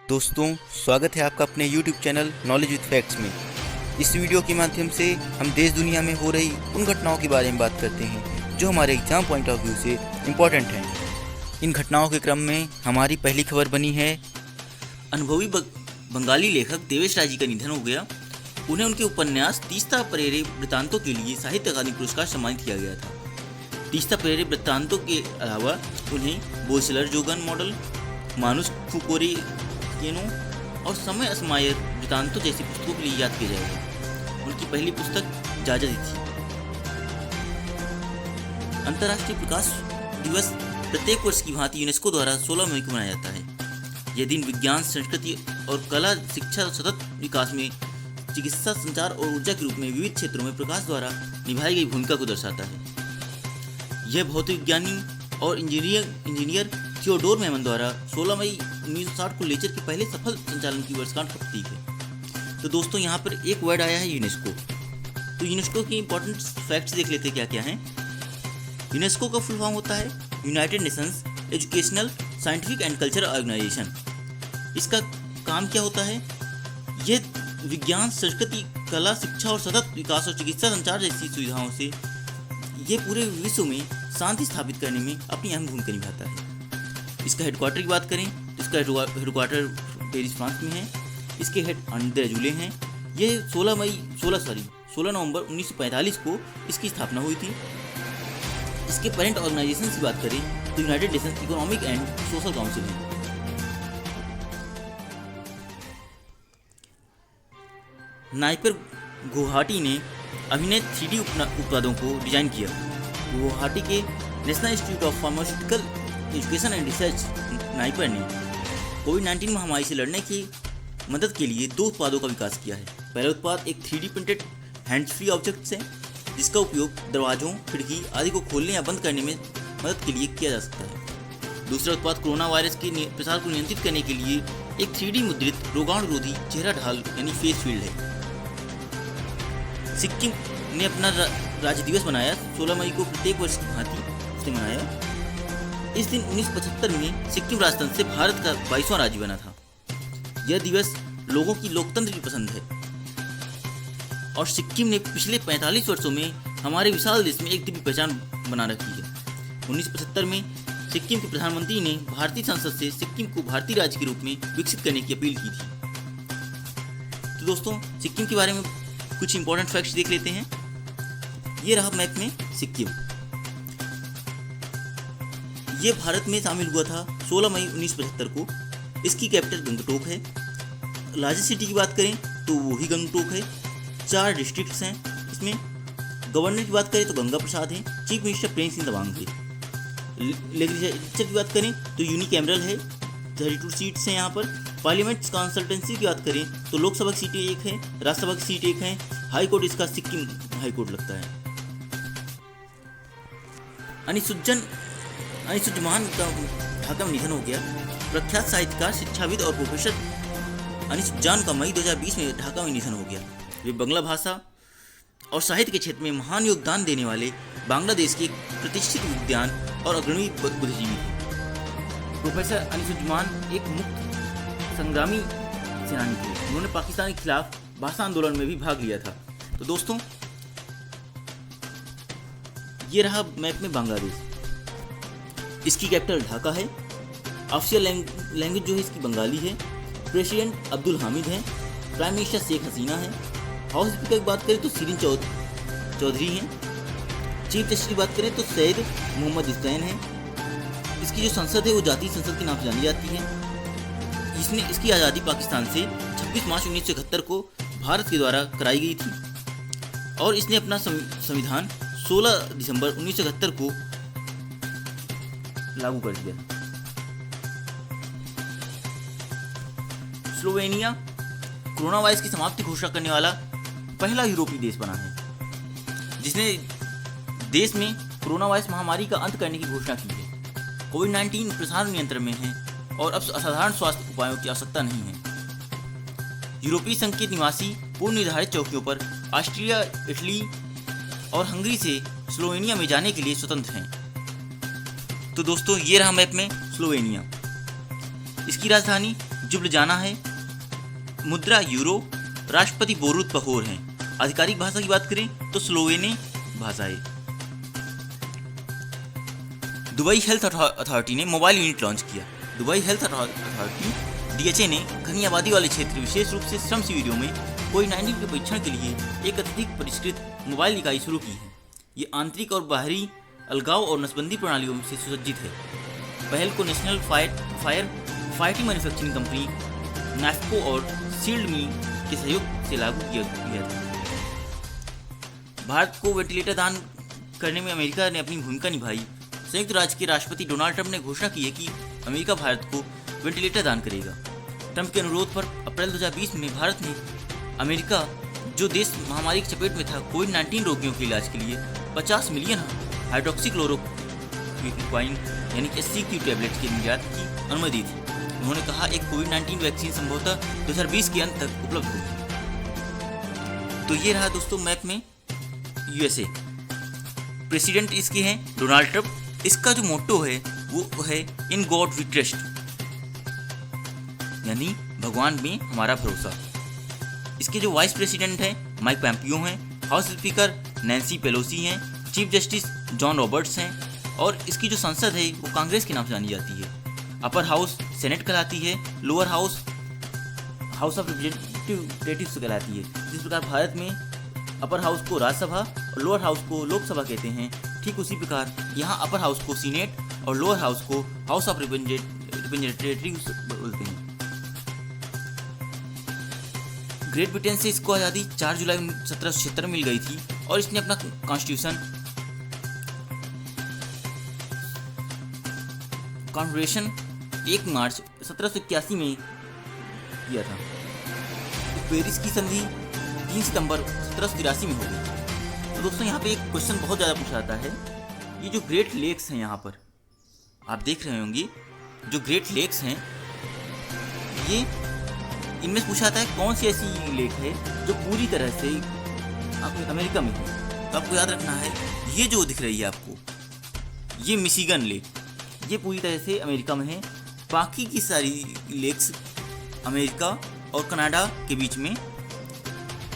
दोस्तों, स्वागत है आपका अपने YouTube channel knowledge with facts में। इस वीडियो के माध्यम से हम देश दुनिया में हो रही उन घटनाओं के बारे में बात करते हैं जो हमारे एग्जाम पॉइंट ऑफ व्यू से इम्पोर्टेंट हैं। इन घटनाओं के क्रम में हमारी पहली खबर बनी है अनुभवी बंगाली लेखक देवेश राय जी का निधन हो गया। उन्हें उनके उपन्यास तीस्ता परेरे वृत्तांतों के लिए साहित्य अकादमी पुरस्कार सम्मानित किया गया था। तीस्ता परेरे वृत्तांतों के अलावा उन्हें बोयसलर जोगन मॉडल, मानुस फुकोरी केनो और समय असमायर वृत्तांतों जैसी पुस्तकों के लिए याद किया जाएगा। उनकी पहली पुस्तक जाजा थी। अंतर्राष्ट्रीय प्रकाश दिवस प्रत्येक वर्ष की भांति यूनेस्को द्वारा 16 मई को मनाया जाता है। यह दिन विज्ञान, संस्कृति और कला, शिक्षा और सतत विकास में चिकित्सा, संचार और ऊर्जा के रूप में विविध क्षेत्रों में प्रकाश द्वारा निभाई गई भूमिका को दर्शाता है। यह भौतिक विज्ञानी और इंजीनियर थियोडोर मैमन द्वारा 16 मई 1960 को लेजर के पहले सफल संचालन की वर्षगांठ का प्रतीक है। तो दोस्तों, यहाँ पर एक वर्ड आया है यूनेस्को। तो यूनेस्को की इंपॉर्टेंट फैक्ट्स देख लेते हैं क्या क्या हैं। यूनेस्को का फुल फॉर्म होता है United Nations educational, scientific and cultural organisation. इसका काम क्या होता है? यह विज्ञान, संस्कृति, कला, शिक्षा और सतत विकास और चिकित्सा, संचार जैसी सुविधाओं से ये पूरे विश्व में शांति स्थापित करने में अपनी अहम भूमिका निभाता है। इसका हेडक्वार्टर की बात करें तो इसका हेडक्वार्टर पेरिस, फ्रांस में है। इसके हेड अंडे जुले हैं। ये 16 नवंबर 1945 को इसकी स्थापना हुई थी। इसके पेरेंट ऑर्गेनाइजेशन की बात करें तो United Nations economic and social council है। नाइपर गुवाहाटी ने अभिनय 3D उत्पादों को डिजाइन किया। गुवाहाटी के national institute of pharmaceutical education and research NIPER ने कोविड-19 महामारी से लड़ने की मदद के लिए 2 उत्पादों का विकास किया है। पहला उत्पाद एक 3D printed hands free objects है, जिसका उपयोग दरवाजों, खिड़की आदि को खोलने या बंद करने में मदद के लिए किया जा सकता है। दूसरा उत्पाद कोरोना वायरस के प्रसार को नियंत्रित करने के लिए एक 3D मुद्रित रोगाणुरोधी चेहरा ढाल यानी फेस शील्ड है। सिक्किम ने अपना राज्य दिवस मनाया 16 मई को प्रत्येक वर्ष की भांति उसे मनाया। इस दिन 1975 में सिक्किम राजतंत्र से भारत का 22वां राज्य बना था। यह दिवस लोगों की लोकतंत्र की पसंद है और सिक्किम ने पिछले 45 वर्षों में हमारे विशाल देश में एक दिव्य पहचान बना रखी है। 1975 में सिक्किम के प्रधानमंत्री ने भारतीय संसद से सिक्किम को भारतीय राज्य के रूप में विकसित करने की अपील की थी। तो दोस्तों, सिक्किम के बारे में कुछ इंपॉर्टेंट फैक्ट्स देख लेते हैं। ये रहा मैप में सिक्किम। ये भारत में शामिल हुआ था 16 मई 1975 को। इसकी कैपिटल गंगटोक है। लार्जेस्ट सिटी की बात करें तो वो ही गंगटोक है। 4 डिस्ट्रिक्ट्स हैं इसमें। गवर्नर की बात करें तो गंगा प्रसाद है। चीफ मिनिस्टर प्रेम सिंह तमांग है। लेजिस्लेचर की बात करें तो यूनिकैमरल है। 32 सीट्स हैं यहाँ पर। पार्लियामेंट कंसल्टेंसी की बात करें तो लोकसभा की सीटें 1 है, राज्यसभा की सीट 1 है। हाई कोर्ट इसका सिक्किम हाई कोर्ट लगता है। अनिसुज्जमान का ढाका में निधन हो गया। प्रख्यात साहित्यकार, शिक्षाविद और प्रोफेसर अनिसुज्जान का मई 2020 में ढाका में निधन हो गया। वे बांग्ला भाषा और साहित्य के क्षेत्र में महान योगदान देने वाले बांग्लादेश के प्रतिष्ठित विद्वान और अग्रणी बुद्धिजीवी थे। प्रोफेसर अनिसुज्जामान एक मुक्त संग्रामी सेनानी थे। उन्होंने पाकिस्तान के खिलाफ भाषा आंदोलन में भी भाग लिया था। तो दोस्तों, ये रहा मैप में बांग्लादेश। इसकी कैपिटल ढाका है। ऑफिशियल लैंग्वेज जो है इसकी बंगाली है। प्रेसिडेंट अब्दुल हामिद है। प्राइम मिनिस्टर शेख हसीना है। हाउस स्पीकर की बात करें तो सीरिन चौधरी हैं। चीफ जस्टिस की बात करें तो सैयद मोहम्मद हुसैन है। इसकी जो संसद है वो जातीय संसद के नाम से जानी जाती है। इसकी आज़ादी पाकिस्तान से 26 मार्च 1971 को भारत के द्वारा कराई गई थी और इसने अपना संविधान 16 दिसंबर 1971 को लागू कर दिया। स्लोवेनिया कोरोना वायरस की समाप्ति घोषणा करने वाला पहला यूरोपीय देश बना है, जिसने देश में कोरोना वायरस महामारी का अंत करने की घोषणा की है। कोविड-19 प्रसार नियंत्रण में है और अब असाधारण स्वास्थ्य उपायों की आवश्यकता नहीं है। यूरोपीय संघ के निवासी पूर्व निर्धारित चौकियों पर ऑस्ट्रिया, इटली और हंगरी से स्लोवेनिया में जाने के लिए स्वतंत्र हैं। तो दोस्तों, ये रहा मैप में स्लोवेनिया। इसकी राजधानी जुब्लजाना है, मुद्रा यूरो, राष्ट्रपति बोरुत पहोर हैं। आधिकारिक भाषा की बात करें तो स्लोवेनी भाषा है। दुबई हेल्थ अथॉरिटी ने मोबाइल यूनिट लॉन्च किया। दुबई हेल्थ अथॉरिटी DHA ने घनी आबादी वाले क्षेत्र, विशेष रूप से श्रम शिविरों में कोविड-19 के परीक्षण के लिए एक अत्यधिक परिष्कृत मोबाइल इकाई शुरू की है। ये आंतरिक और बाहरी अलगाव और नसबंदी प्रणालियों से सुसज्जित है। पहल को नेशनल फाइटिंग मैन्युफैक्चरिंग कंपनी नाफ्को और शील्ड मी के सहयोग से लागू किया गया था। भारत को वेंटिलेटर दान करने में अमेरिका ने अपनी भूमिका निभाई। संयुक्त राज्य के राष्ट्रपति डोनाल्ड ट्रंप ने घोषणा की है कि अमेरिका भारत को वेंटिलेटर दान करेगा। ट्रंप के अनुरोध पर अप्रैल 2020 में भारत ने अमेरिका, जो देश महामारी की चपेट में था, कोविड-19 रोगियों के इलाज के लिए 50 मिलियन हाइड्रोक्सीक्लोरोक्विन यानी HCQ टैबलेट के निर्यात की अनुमति दी थी। उन्होंने कहा एक कोविड-19 वैक्सीन संभवतः 2020 के अंत तक उपलब्ध होगी। तो ये रहा दोस्तों मैप में USA। प्रेसिडेंट इसके हैं डोनाल्ड ट्रंप। इसका जो मोटो है वो है इन गॉड वी ट्रस्ट, यानी भगवान में हमारा भरोसा। इसके जो वाइस प्रेसिडेंट हैं माइक पोम्पियो हैं, हाउस स्पीकर नैन्सी पेलोसी हैं, चीफ जस्टिस जॉन रॉबर्ट्स हैं और इसकी जो संसद है वो कांग्रेस के नाम से जानी जाती है। अपर हाउस सेनेट कहलाती है, lower house house of representatives कहलाती है। जिस प्रकार भारत में अपर हाउस को राज्यसभा और लोअर हाउस को लोकसभा कहते हैं, ठीक उसी प्रकार यहाँ अपर हाउस को सीनेट और लोअर हाउस को हाउस ऑफ रिप्रेजेंटेटिव्स बोलते हैं। ग्रेट ब्रिटेन से इसको आज़ादी 4 जुलाई 1776 मिल गई थी और इसने अपना कॉन्स्टिट्यूशन 1 मार्च 1781 में किया था। पेरिस की संधि 3 सितंबर 1783 में हो गई। तो दोस्तों यहाँ पे एक क्वेश्चन बहुत ज़्यादा पूछा जाता है। ये जो ग्रेट लेक्स हैं यहाँ पर आप देख रहे होंगे, जो ग्रेट लेक्स हैं ये इनमें से पूछा जाता है कौन सी ऐसी लेक है जो पूरी तरह से अमेरिका में है। तो आपको याद रखना है ये जो दिख रही है आपको, ये मिशिगन लेक, ये पूरी तरह से अमेरिका में है। बाकी की सारी लेक्स अमेरिका और कनाडा के बीच में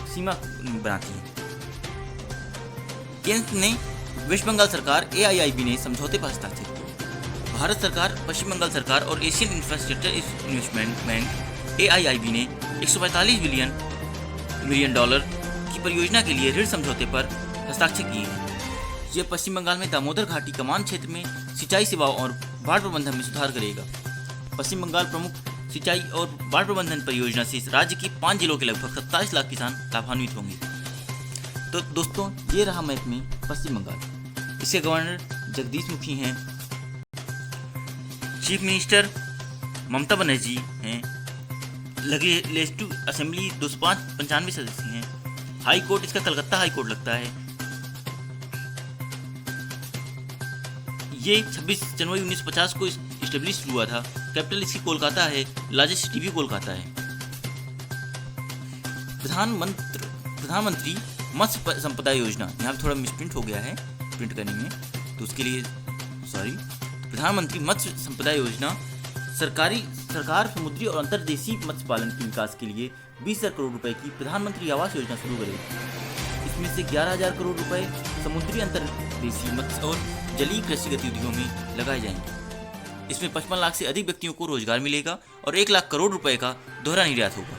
सीमा बनाती हैं। केंद्र ने वेस्ट बंगाल सरकार AIIB ने समझौते पर हस्ताक्षर किए। भारत सरकार, पश्चिम बंगाल सरकार और Asian infrastructure investment bank AIIB ने 145 मिलियन डॉलर की परियोजना के लिए ऋण समझौते पर हस्ताक्षर किए हैं। यह पश्चिम बंगाल में दामोदर घाटी कमान क्षेत्र में सिंचाई सेवाओं और बाढ़ प्रबंधन में सुधार करेगा। पश्चिम बंगाल प्रमुख सिंचाई और बाढ़ प्रबंधन परियोजना से राज्य के 5 जिलों के लगभग 27 लाख किसान लाभान्वित होंगे। तो दोस्तों ये रहा मैप में पश्चिम बंगाल। इसके गवर्नर जगदीश मुखी हैं, चीफ मिनिस्टर ममता बनर्जी हैं, लेजिस्लेटिव असेंबली 295 सदस्य हैं। हाई कोर्ट इसका कलकत्ता हाई कोर्ट लगता है। ये 26 जनवरी 1950 को इस्टेब्लिश हुआ था। कैपिटल इसकी कोलकाता है। लार्जेस्ट सिटी भी कोलकाता है। प्रधानमंत्री मत्स्य संपदा योजना, यहाँ पे थोड़ा मिसप्रिंट हो गया है प्रिंट करने में, तो उसके लिए सॉरी। प्रधानमंत्री मत्स्य संपदा योजना सरकार समुद्री और अंतर्देशीय मत्स्य पालन के विकास के लिए 20,000 करोड़ रुपए की प्रधानमंत्री आवास योजना शुरू करेगी। इसमें से 11,000 करोड़ रुपए समुद्री अंतर्देशीय मत्स्य और जलीय कृषि गतिविधियों में लगाए जाएंगे। इसमें 55 लाख से अधिक व्यक्तियों को रोजगार मिलेगा और 1 लाख करोड़ रुपए का दोहरा निर्यात होगा।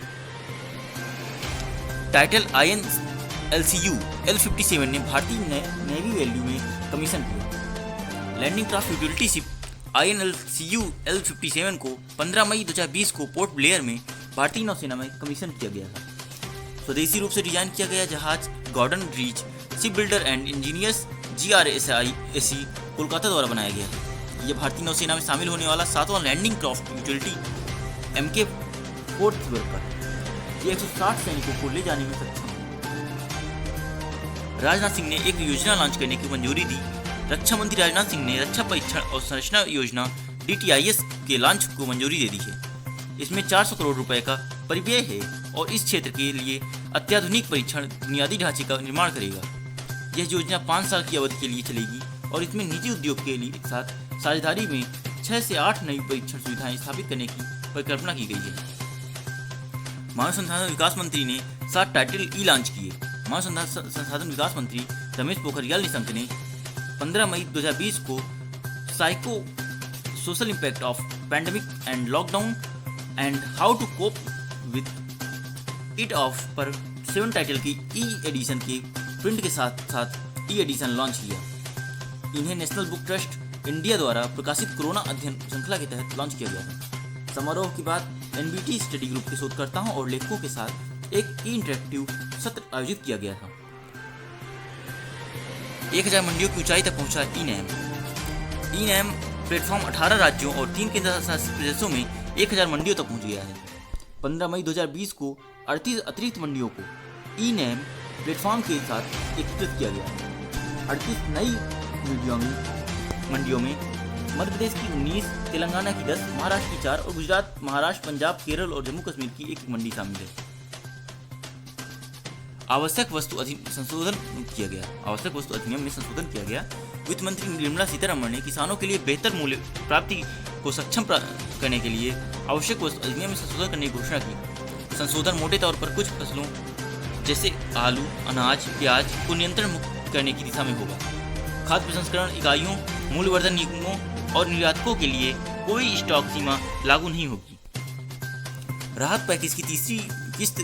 टाइटल INLCU L57 ने भारतीय नेवी वैल्यू में कमीशन किया। Landing craft utility ship INLCU L57 को 15 मई 2020 को पोर्ट ब्लेयर में भारतीय नौसेना में कमीशन किया गया था। स्वदेशी रूप से डिजाइन किया गया जहाज गॉर्डन रीच शिप बिल्डर एंड इंजीनियर्स GRSAC कोलकाता द्वारा बनाया गया है। यह भारतीय नौसेना में शामिल होने वाला 7वां लैंडिंग क्राफ्ट यूटिलिटी MK4 पर ये 160 सैनिकों को ले जाने में सक्षम है। राजनाथ सिंह ने एक योजना लॉन्च करने की मंजूरी दी। रक्षा मंत्री राजनाथ सिंह ने रक्षा परीक्षण और संरचना योजना DTIS के लॉन्च को मंजूरी दे दी है। इसमें 400 करोड़ रुपए का परिव्यय है और इस क्षेत्र के लिए अत्याधुनिक परीक्षण बुनियादी ढांचे का निर्माण करेगा। यह योजना 5 साल की अवधि के लिए चलेगी और इसमें निजी उद्योग के लिए साथ साझेदारी में 6 से 8 नई परीक्षण सुविधाएं स्थापित करने की परिकल्पना की गई है। मानव संसाधन विकास मंत्री ने 7 टाइटल लॉन्च किए। मानव संसाधन विकास मंत्री रमेश पोखरियाल निशंक ने 15 मई 2020 को psycho social impact of pandemic and lockdown and how to cope with it of पर 7 टाइटल की ई एडिशन के प्रिंट के साथ साथ ई एडिशन लॉन्च किया। इन्हें नेशनल बुक ट्रस्ट इंडिया द्वारा प्रकाशित कोरोना अध्ययन श्रृंखला के तहत लॉन्च किया गया था। समारोह के बाद एनबीटी स्टडी ग्रुप के शोधकर्ताओं और लेखकों के साथ एक इंटरेक्टिव सत्र आयोजित किया गया था। 1000 मंडियों की ऊंचाई तक पहुंचा ई नैम प्लेटफॉर्म 18 राज्यों और 3 केंद्रशासित प्रदेशों में 1000 मंडियों तक पहुंच गया है। 15 मई 2020 को 38 अतिरिक्त मंडियों को ई नैम प्लेटफॉर्म के साथ एकीकृत किया गया। 38 नई मंडियों में मध्य प्रदेश की 19, तेलंगाना की 10, महाराष्ट्र की 4 और गुजरात, महाराष्ट्र, पंजाब, केरल और जम्मू कश्मीर की एक मंडी शामिल है। आवश्यक वस्तु अधिनियम में संशोधन किया गया। वित्त मंत्री निर्मला सीतारमण ने किसानों के लिए बेहतर मूल्य प्राप्ति को सक्षम करने के लिए आवश्यक वस्तु अधिनियम में संशोधन करने की घोषणा की। संशोधन मोटे तौर पर कुछ फसलों जैसे आलू, अनाज, प्याज को नियंत्रण मुक्त करने की दिशा में होगा। खाद्य प्रसंस्करण इकाइयों, मूल्यवर्धन निगमों और निर्यातकों के लिए कोई स्टॉक सीमा लागू नहीं होगी। राहत पैकेज की तीसरी किस्त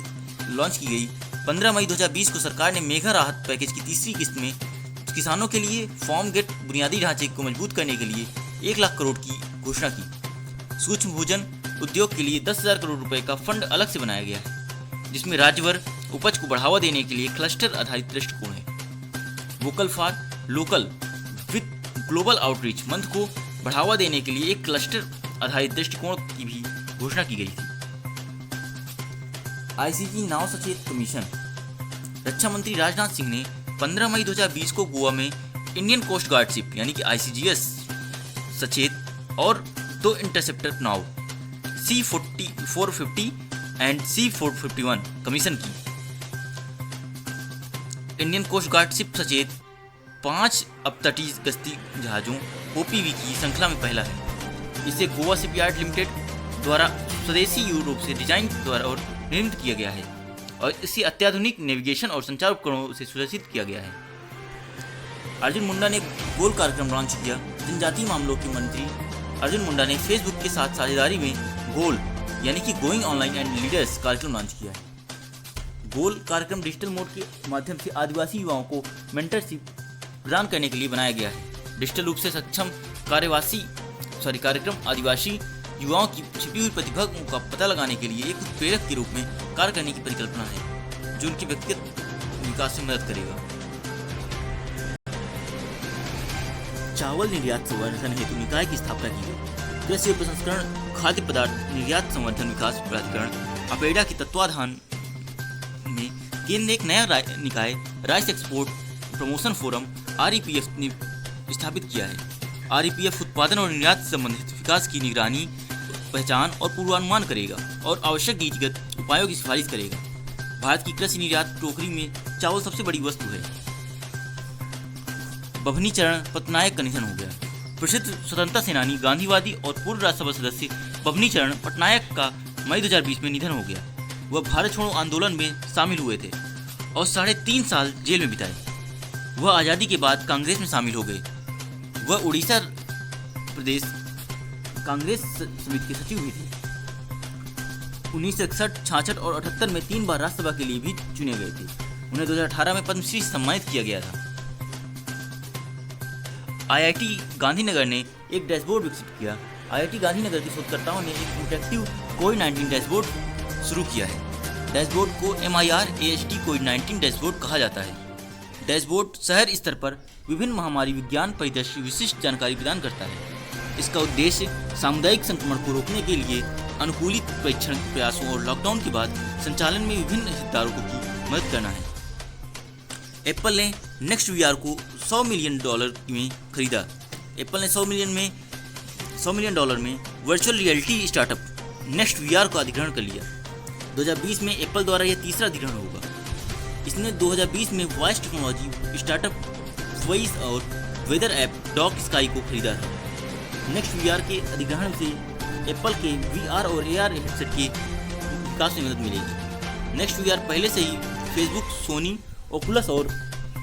लॉन्च की गई। 15 मई 2020 को सरकार ने मेगा राहत पैकेज की तीसरी किस्त में किसानों के लिए फार्म गेट बुनियादी ढांचे को मजबूत करने के लिए 1 लाख करोड़ की घोषणा की। सूक्ष्म भोजन उद्योग के लिए 10,000 करोड़ रुपए का फंड अलग से बनाया गया है, जिसमें राज्यभर उपज को बढ़ावा देने के लिए क्लस्टर आधारित दृष्टिकोण है। Vocal for local with global outreach month को बढ़ावा देने के लिए एक क्लस्टर आधारित दृष्टिकोण की भी घोषणा की गई थी। आईसीजी नाव सचेत कमीशन। रक्षा मंत्री राजनाथ सिंह ने 15 मई 2020 को गोवा में इंडियन कोस्ट गार्ड शिप यानी कि आईसीजीएस सचेत और 2 interceptor now C450 and C451 commission की। इंडियन कोस्ट गार्ड शिप सचेत 5 अपतटीय गश्ती जहाजों OPV की श्रृंखला में पहला है। इसे गोवा शिपयार्ड लिमिटेड द्वारा स्वदेशी रूप से डिजाइन द्वारा और निर्मित किया गया है और इसे अत्याधुनिक नेविगेशन और संचार उपकरणों से सुरक्षित किया गया है। अर्जुन मुंडा ने गोल कार्यक्रम लॉन्च किया। जनजातीय मामलों के मंत्री अर्जुन मुंडा ने फेसबुक के साथ साझेदारी में गोल यानी कि गोइंग ऑनलाइन एंड लीडर्स कार्यक्रम लॉन्च किया है। गोल कार्यक्रम डिजिटल मोड के माध्यम से आदिवासी युवाओं को मेंटरशिप प्रदान करने के लिए बनाया गया है। डिजिटल रूप से सक्षम कार्यक्रम आदिवासी युवाओं की छिपी हुई प्रतिभा का पता लगाने के लिए एक उत्प्रेरक के रूप में कार्य करने की परिकल्पना है, जो उनके व्यक्तिगत विकास में मदद करेगा। चावल निर्यात संवर्धन हेतु निकाय की स्थापना की गई। कृषि प्रसंस्करण खाद्य पदार्थ निर्यात संवर्धन विकास प्राधिकरण अपेडा के तत्वाधान में केंद्र एक नया निकाय rice export promotion forum REPF ने स्थापित किया है। REPF उत्पादन और निर्यात से संबंधित विकास की निगरानी, पहचान और पूर्वानुमान करेगा और आवश्यक नीतिगत उपायों की सिफारिश करेगा। भारत की कृषि निर्यात टोकरी में चावल सबसे बड़ी वस्तु है। बभनी चरण पटनायक का निधन हो गया। प्रसिद्ध स्वतंत्रता सेनानी, गांधीवादी और पूर्व राज्यसभा सदस्य बभनी चरण पटनायक का मई 2020 में निधन हो गया। वह भारत छोड़ो आंदोलन में शामिल हुए थे और 3.5 साल जेल में बिताए। वह आज़ादी के बाद कांग्रेस में शामिल हो गए। वह उड़ीसा प्रदेश कांग्रेस समिति के सचिव भी थे। 1961, 66 और 78 में 3 बार राज्यसभा के लिए भी चुने गए थे। उन्हें 2018 में पद्मश्री से सम्मानित किया गया था। IIT गांधीनगर ने एक डैशबोर्ड विकसित किया। IIT गांधीनगर के शोधकर्ताओं ने एक इंटरेक्टिव कोविड-19 डैशबोर्ड शुरू किया है। डैशबोर्ड को MIR-AST कोविड-19 डैशबोर्ड कहा जाता है। डैशबोर्ड शहर स्तर पर विभिन्न महामारी विज्ञान परिदृश्य विशिष्ट जानकारी प्रदान करता है। इसका उद्देश्य सामुदायिक संक्रमण को रोकने के लिए अनुकूलित परीक्षण प्रयासों और लॉकडाउन के बाद संचालन में विभिन्न हितधारकों की मदद करना है। एप्पल ने नेक्स्ट VR को $100 मिलियन में खरीदा। एप्पल ने $100 मिलियन में virtual reality startup next VR का अधिग्रहण कर लिया। 2020 में एप्पल द्वारा यह तीसरा अधिग्रहण होगा। इसने 2020 में वॉइस टेक्नोलॉजी स्टार्टअप वॉइस और वेदर ऐप डॉग स्काई को खरीदा था। नेक्स्ट VR के अधिग्रहण से एप्पल के VR और AR हेडसेट के विकास में मदद मिलेगी। नेक्स्ट VR पहले से ही फेसबुक, सोनी, ओकुलस और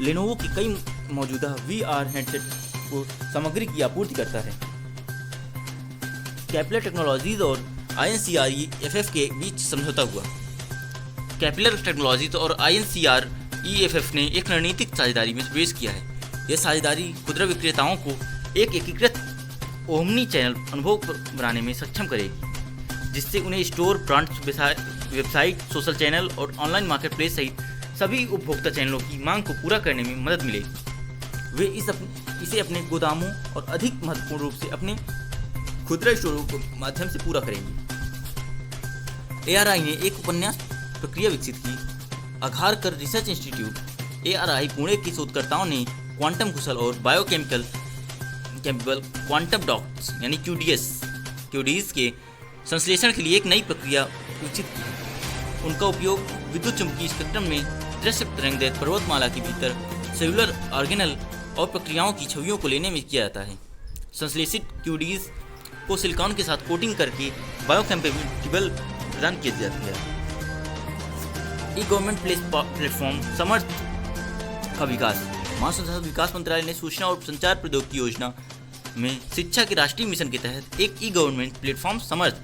लेनोवो की कई मौजूदा VR हेडसेट को सामग्री की आपूर्ति करता है। कैपलर टेक्नोलॉजीज और INCREFF के बीच समझौता हुआ। कैपलर टेक्नोलॉजीज और INCREFF ने एक रणनीतिक साझेदारी में प्रवेश किया है। यह साझेदारी खुदरा विक्रेताओं को एक एकीकृत ओमनी चैनल अनुभव बनाने में सक्षम करेगी, जिससे उन्हें store, brand website, social channel और ऑनलाइन मार्केटप्लेस सहित सभी उपभोक्ता चैनलों की मांग को पूरा करने में मदद मिलेगी। वे इसे अपने गोदामों और अधिक महत्वपूर्ण रूप से अपने खुदरा स्टोरों के माध्यम से पूरा करेंगे। ARI ने एक उपन्यास प्रक्रिया विकसित की। अघारकर रिसर्च इंस्टीट्यूट ARI पुणे के शोधकर्ताओं ने क्वांटम कुशल और बायोकेमिकल क्वांटम डॉट्स यानी QDS के संश्लेषण के लिए एक नई प्रक्रिया विकसित की। उनका उपयोग विद्युत चुम्बकीय स्पेक्ट्रम में दृश्य तरंगदैर्घ्य पर्वतमाला के भीतर सेलुलर ऑर्गेनल और प्रक्रियाओं की छवियों को लेने में किया जाता है। संश्लेषित QDS को सिलिकॉन के साथ कोटिंग करके बायोकम्पैटिबल प्रदान किया जाता है। ई-गवर्नमेंट प्लेटफॉर्म समर्थ का विकास। मानव संसाधन विकास मंत्रालय ने सूचना और संचार प्रौद्योगिकी योजना में शिक्षा के राष्ट्रीय मिशन के तहत एक ई-गवर्नमेंट प्लेटफॉर्म समर्थ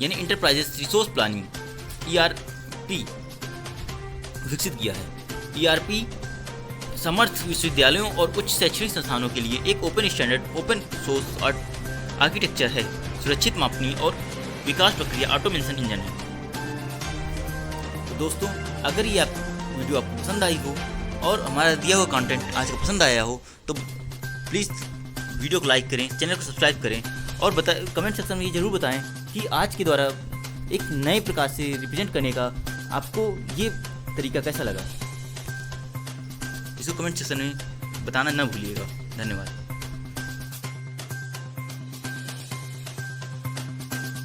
यानी इंटरप्राइजेस रिसोर्स प्लानिंग ERP विकसित किया है। ERP समर्थ विश्वविद्यालयों और उच्च शैक्षणिक संस्थानों के लिए एक open standard, open source architecture है, सुरक्षित मापनी और विकास प्रक्रिया ऑटोमेशन इंजन है। तो दोस्तों, अगर ये वीडियो आपको पसंद आई हो और हमारा दिया हुआ कंटेंट आज को पसंद आया हो तो प्लीज़ वीडियो को लाइक करें, चैनल को सब्सक्राइब करें और कमेंट सेक्शन में ये जरूर बताएं कि आज के द्वारा एक नए प्रकार से रिप्रेजेंट करने का आपको ये तरीका कैसा लगा। इसको कमेंट सेक्शन में बताना न भूलिएगा। धन्यवाद।